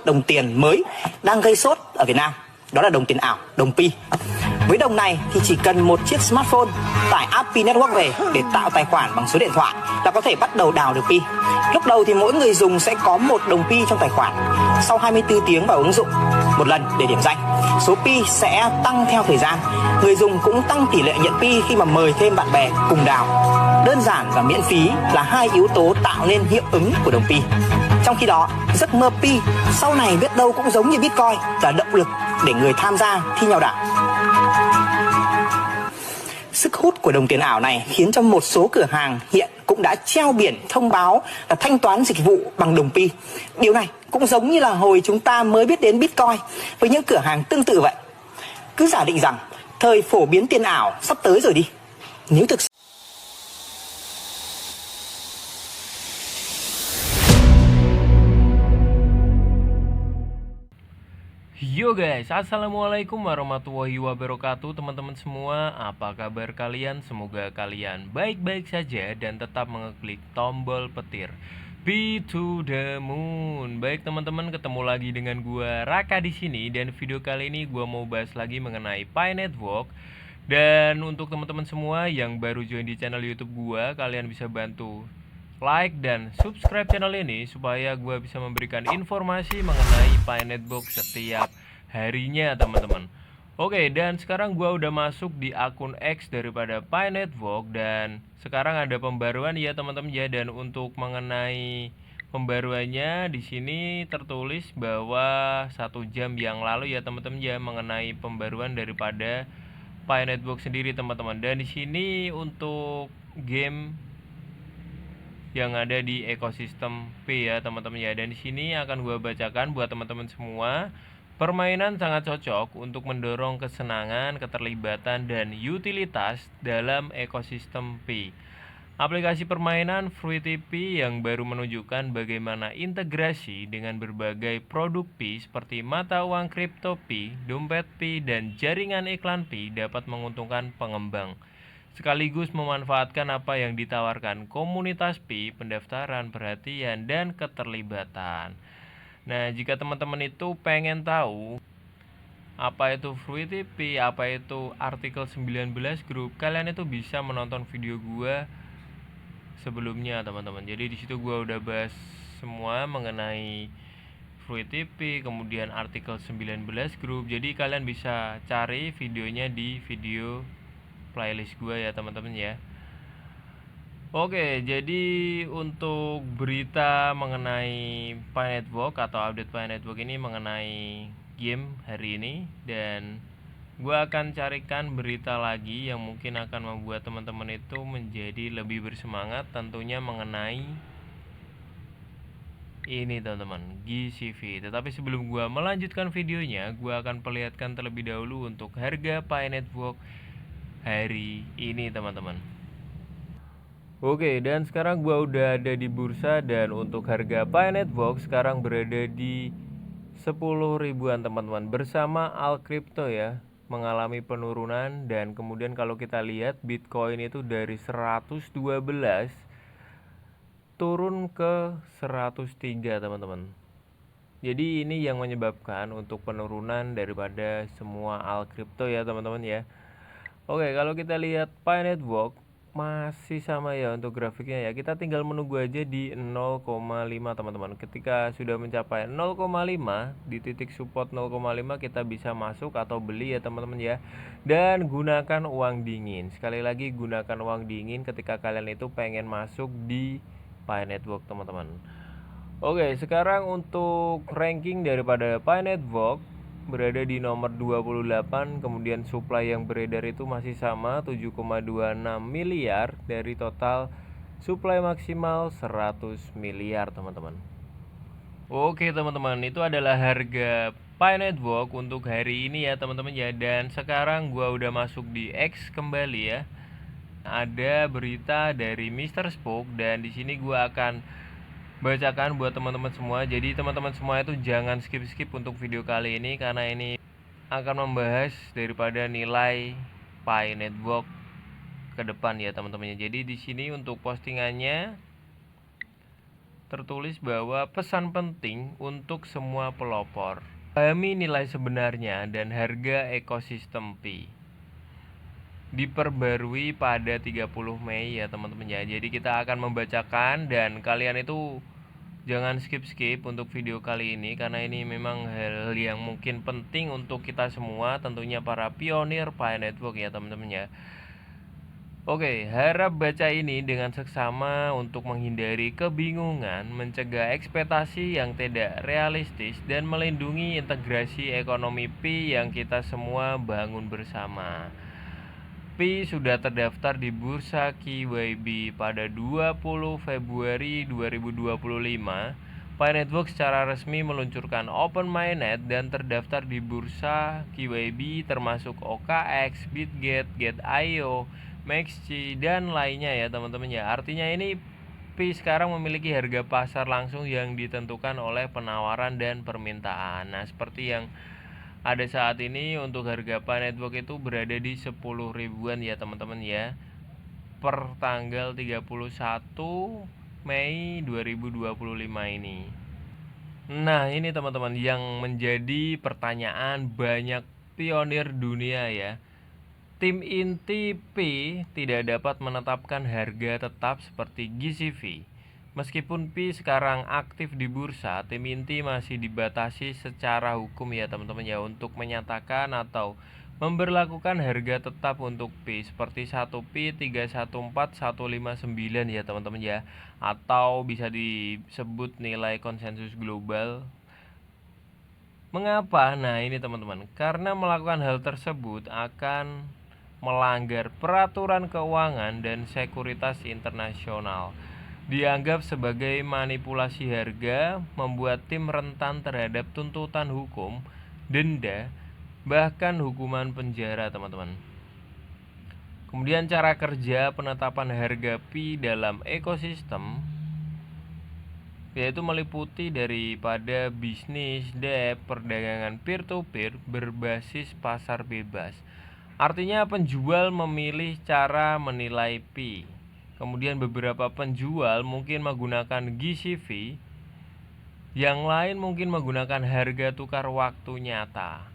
đồng tiền mới đang gây sốt ở Việt Nam. Đó là đồng tiền ảo, đồng Pi. Với đồng này thì chỉ cần một chiếc smartphone tải app Pi Network về để tạo tài khoản bằng số điện thoại là có thể bắt đầu đào được Pi. Lúc đầu thì mỗi người dùng sẽ có một đồng Pi trong tài khoản. Sau 24 tiếng vào ứng dụng một lần để điểm danh, số Pi sẽ tăng theo thời gian. Người dùng cũng tăng tỷ lệ nhận Pi khi mà mời thêm bạn bè cùng đào. Đơn giản và miễn phí là hai yếu tố tạo nên hiệu ứng của đồng Pi. Trong khi đó, giấc mơ Pi sau này biết đâu cũng giống như Bitcoin là động lực để người tham gia thi nhau đảo. Sức hút của đồng tiền ảo này khiến cho một số cửa hàng hiện cũng đã treo biển thông báo là thanh toán dịch vụ bằng đồng Pi. Điều này cũng giống như là hồi chúng ta mới biết đến Bitcoin với những cửa hàng tương tự vậy. Cứ giả định rằng thời phổ biến tiền ảo sắp tới rồi đi. Nếu thực sự Yo guys, assalamualaikum warahmatullahi wabarakatuh. Teman-teman semua, apa kabar kalian? Semoga kalian baik-baik saja dan tetap mengeklik tombol petir P to the moon. Baik teman-teman, ketemu lagi dengan gua Raka di sini, dan video kali ini gua mau bahas lagi mengenai Pi Network. Dan untuk teman-teman semua yang baru join di channel YouTube gua, kalian bisa bantu like dan subscribe channel ini supaya gue bisa memberikan informasi mengenai Pi Network setiap harinya teman-teman. Oke, dan sekarang gue udah masuk di akun X daripada Pi Network, dan sekarang ada pembaruan ya teman-teman ya. Dan untuk mengenai pembaruannya di sini tertulis bahwa 1 jam yang lalu ya teman-teman ya, mengenai pembaruan daripada Pi Network sendiri teman-teman. Dan di sini untuk game yang ada di ekosistem Pi ya teman-teman ya. Dan di sini akan gue bacakan buat teman-teman semua. Permainan sangat cocok untuk mendorong kesenangan, keterlibatan, dan utilitas dalam ekosistem Pi. Aplikasi permainan Fruity Pi yang baru menunjukkan bagaimana integrasi dengan berbagai produk Pi seperti mata uang kripto Pi, dompet Pi, dan jaringan iklan Pi dapat menguntungkan pengembang, sekaligus memanfaatkan apa yang ditawarkan komunitas Pi, pendaftaran, perhatian, dan keterlibatan. Nah, jika teman-teman itu pengen tahu apa itu Fruity Pi, apa itu artikel 19 Group, kalian itu bisa menonton video gua sebelumnya teman-teman. Jadi di situ gua udah bahas semua mengenai Fruity Pi, kemudian artikel 19 Group. Jadi kalian bisa cari videonya di video playlist gue ya teman-teman ya. Oke, jadi untuk berita mengenai Pi Network atau update Pi Network ini mengenai game hari ini, dan gue akan carikan berita lagi yang mungkin akan membuat teman-teman itu menjadi lebih bersemangat, tentunya mengenai ini teman-teman, GCV. Tetapi sebelum gue melanjutkan videonya, gue akan perlihatkan terlebih dahulu untuk harga Pi Network hari ini teman-teman. Oke, dan sekarang gua udah ada di bursa, dan untuk harga Pi Network sekarang berada di 10 ribuan teman-teman, bersama Alcrypto ya mengalami penurunan. Dan kemudian kalau kita lihat Bitcoin itu dari 112 turun ke 103 teman-teman. Jadi ini yang menyebabkan untuk penurunan daripada semua Alcrypto ya teman-teman ya. Oke, kalau kita lihat Pi Network masih sama ya untuk grafiknya ya. Kita tinggal menunggu aja di 0,5 teman-teman. Ketika sudah mencapai 0,5 di titik support 0,5, kita bisa masuk atau beli ya teman-teman ya. Dan gunakan uang dingin. Sekali lagi, gunakan uang dingin ketika kalian itu pengen masuk di Pi Network teman-teman. Oke, sekarang untuk ranking daripada Pi Network berada di nomor 28, kemudian supply yang beredar itu masih sama 7,26 miliar dari total supply maksimal 100 miliar teman-teman. Oke teman-teman, itu adalah harga Pi Network untuk hari ini ya teman-teman ya. Dan sekarang gua udah masuk di X kembali ya. Ada berita dari Mr. Spook, dan di sini gua akan bacakan buat teman-teman semua. Jadi teman-teman semua itu jangan skip-skip untuk video kali ini, karena ini akan membahas daripada nilai Pi Network ke depan ya teman-teman. Jadi di sini untuk postingannya tertulis bahwa pesan penting untuk semua pelopor. Pahami nilai sebenarnya dan harga ekosistem Pi. Diperbarui pada 30 Mei ya teman-teman ya. Jadi kita akan membacakan dan kalian itu jangan skip-skip untuk video kali ini karena ini memang hal yang mungkin penting untuk kita semua, tentunya para pionir Pi Network ya teman-teman ya. Oke, harap baca ini dengan seksama untuk menghindari kebingungan, mencegah ekspektasi yang tidak realistis, dan melindungi integrasi ekonomi Pi yang kita semua bangun bersama. Pi sudah terdaftar di Bursa KYB pada 20 Februari 2025. Pi Network secara resmi meluncurkan Open Mainnet dan terdaftar di Bursa KYB termasuk OKX, Bitget, Get.io, Maxi, dan lainnya ya teman-teman ya. Artinya ini Pi sekarang memiliki harga pasar langsung yang ditentukan oleh penawaran dan permintaan. Nah, seperti yang ada saat ini untuk harga Pi Network itu berada di 10 ribuan ya teman-teman ya. Per tanggal 31 Mei 2025 ini. Nah, ini teman-teman yang menjadi pertanyaan banyak pionir dunia ya. Tim inti P tidak dapat menetapkan harga tetap seperti GCV. Meskipun P sekarang aktif di bursa, tim inti masih dibatasi secara hukum ya teman-teman ya untuk menyatakan atau memberlakukan harga tetap untuk P seperti 1P 314159 ya teman-teman ya, atau bisa disebut nilai konsensus global. Mengapa? Nah, ini teman-teman, karena melakukan hal tersebut akan melanggar peraturan keuangan dan sekuritas internasional. Dianggap sebagai manipulasi harga, membuat tim rentan terhadap tuntutan hukum, denda, bahkan hukuman penjara, teman-teman. Kemudian cara kerja penetapan harga Pi dalam ekosistem yaitu meliputi daripada bisnis, debt, perdagangan peer-to-peer berbasis pasar bebas. Artinya penjual memilih cara menilai Pi. Kemudian beberapa penjual mungkin menggunakan GCV, yang lain mungkin menggunakan harga tukar waktu nyata.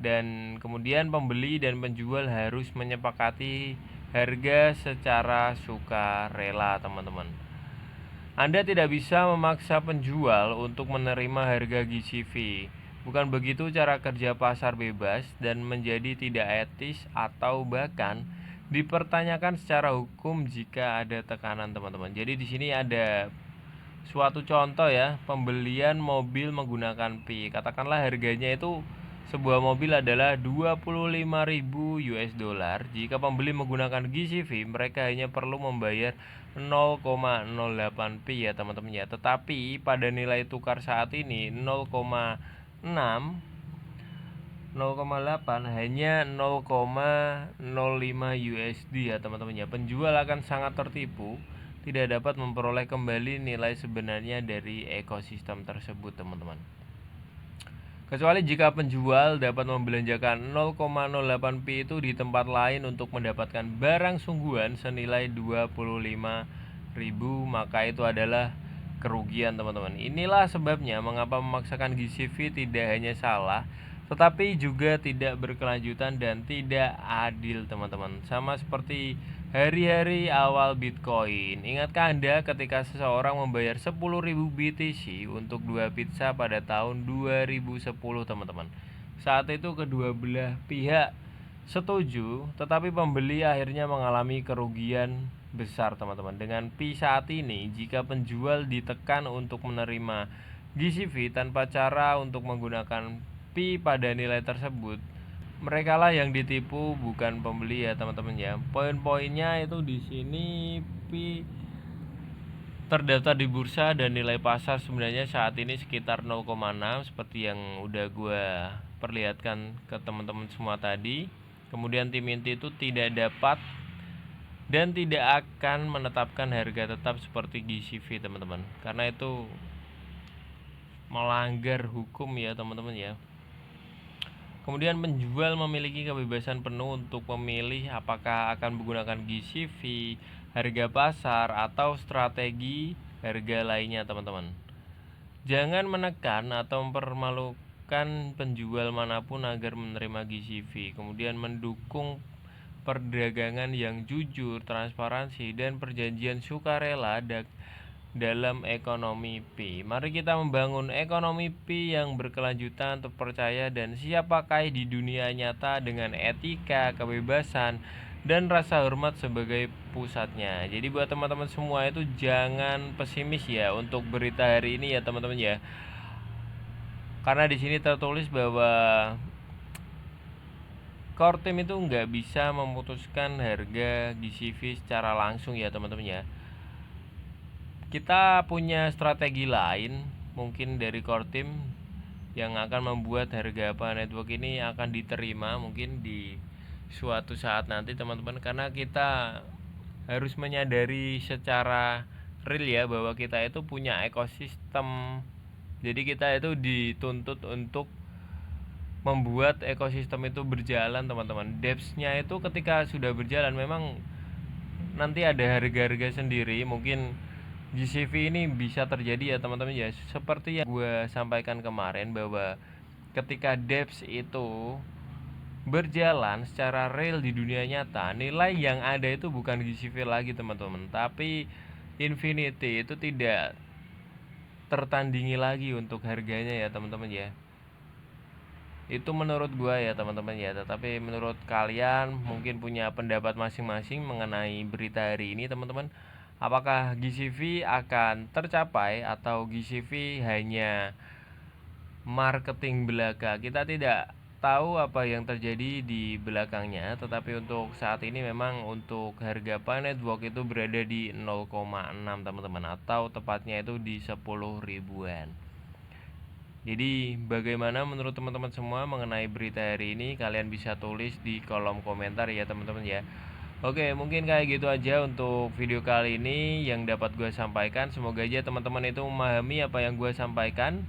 Dan kemudian pembeli dan penjual harus menyepakati harga secara sukarela, teman-teman. Anda tidak bisa memaksa penjual untuk menerima harga GCV. Bukan begitu cara kerja pasar bebas dan menjadi tidak etis atau bahkan dipertanyakan secara hukum jika ada tekanan, teman-teman. Jadi di sini ada suatu contoh ya, pembelian mobil menggunakan Pi. Katakanlah harganya itu sebuah mobil adalah 25.000 US dollar. Jika pembeli menggunakan GCV, mereka hanya perlu membayar 0,08 Pi ya teman-teman ya. Tetapi pada nilai tukar saat ini 0,8 hanya 0,05 USD ya teman-teman ya. Penjual akan sangat tertipu, tidak dapat memperoleh kembali nilai sebenarnya dari ekosistem tersebut, teman-teman. Kecuali jika penjual dapat membelanjakan 0,08 Pi itu di tempat lain untuk mendapatkan barang sungguhan senilai 25.000, maka itu adalah kerugian, teman-teman. Inilah sebabnya mengapa memaksakan GCV tidak hanya salah, tetapi juga tidak berkelanjutan dan tidak adil, teman-teman. Sama seperti hari-hari awal Bitcoin. Ingatkah Anda ketika seseorang membayar 10.000 BTC untuk 2 pizza pada tahun 2010, teman-teman? Saat itu kedua belah pihak setuju, tetapi pembeli akhirnya mengalami kerugian besar, teman-teman. Dengan Pi saat ini, jika penjual ditekan untuk menerima GCV tanpa cara untuk menggunakan Pi pada nilai tersebut, mereka lah yang ditipu, bukan pembeli ya teman-teman ya. Poin-poinnya itu di sini Pi terdaftar di bursa dan nilai pasar sebenarnya saat ini sekitar 0,6 seperti yang udah gue perlihatkan ke teman-teman semua tadi. Kemudian tim inti itu tidak dapat dan tidak akan menetapkan harga tetap seperti GCV, teman-teman, karena itu melanggar hukum ya teman-teman ya. Kemudian penjual memiliki kebebasan penuh untuk memilih apakah akan menggunakan GCV, harga pasar, atau strategi harga lainnya teman-teman. Jangan menekan atau mempermalukan penjual manapun agar menerima GCV. Kemudian mendukung perdagangan yang jujur, transparansi, dan perjanjian sukarela dalam ekonomi P. Mari kita membangun ekonomi P yang berkelanjutan, terpercaya, dan siap pakai di dunia nyata dengan etika, kebebasan, dan rasa hormat sebagai pusatnya. Jadi buat teman-teman semua itu jangan pesimis ya untuk berita hari ini ya teman-teman ya. Karena di sini tertulis bahwa core team itu nggak bisa memutuskan harga GCV secara langsung ya teman-teman ya. Kita punya strategi lain mungkin dari core team yang akan membuat harga apa network ini akan diterima mungkin di suatu saat nanti teman-teman, karena kita harus menyadari secara real ya bahwa kita itu punya ekosistem. Jadi kita itu dituntut untuk membuat ekosistem itu berjalan teman-teman. Depth-nya itu ketika sudah berjalan memang nanti ada harga-harga sendiri. Mungkin GCV ini bisa terjadi ya teman-teman ya, seperti yang gue sampaikan kemarin bahwa ketika depth itu berjalan secara real di dunia nyata, nilai yang ada itu bukan GCV lagi teman-teman, tapi Infinity itu tidak tertandingi lagi untuk harganya ya teman-teman ya. Itu menurut gua ya teman-teman ya, tetapi menurut kalian mungkin punya pendapat masing-masing mengenai berita hari ini teman-teman. Apakah GCV akan tercapai atau GCV hanya marketing belaka? Kita tidak tahu apa yang terjadi di belakangnya, tetapi untuk saat ini memang untuk harga Pi Network itu berada di 0,6 teman-teman, atau tepatnya itu di 10 ribuan. Jadi bagaimana menurut teman-teman semua mengenai berita hari ini? Kalian bisa tulis di kolom komentar ya teman-teman ya. Oke, mungkin kayak gitu aja untuk video kali ini yang dapat gue sampaikan. Semoga aja teman-teman itu memahami apa yang gue sampaikan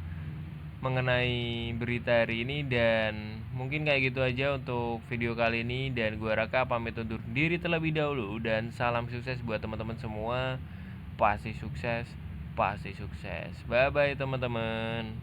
mengenai berita hari ini, dan mungkin kayak gitu aja untuk video kali ini, dan gue Raka pamit undur diri terlebih dahulu, dan salam sukses buat teman-teman semua. Pasti sukses, pasti sukses. Bye bye teman-teman.